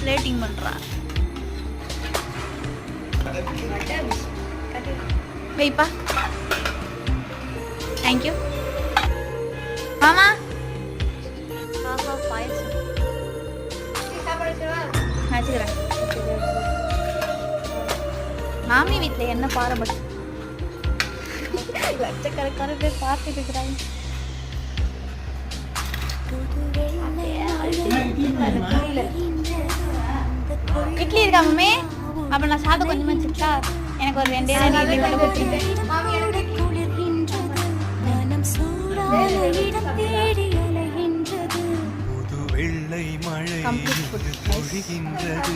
Plating பண்றா. வைப்பா. Thank you. மாமா ஆஹா பாயசம் வச்சுக்கிறேன். மாமி வீட்டில் என்ன பாரபட்சம், லட்சக்கணக்கான பேர் பார்த்துட்டு இருக்கிறாங்க. இட்லி இருக்கா மம்மி? அப்ப நான் சாப்பிட கொஞ்சமா வச்சுட்டா, எனக்கு ஒரு 2 இட்லி மட்டும் கொடுத்துருக்கேன். வெள்ளை மழை பொழிகின்றது.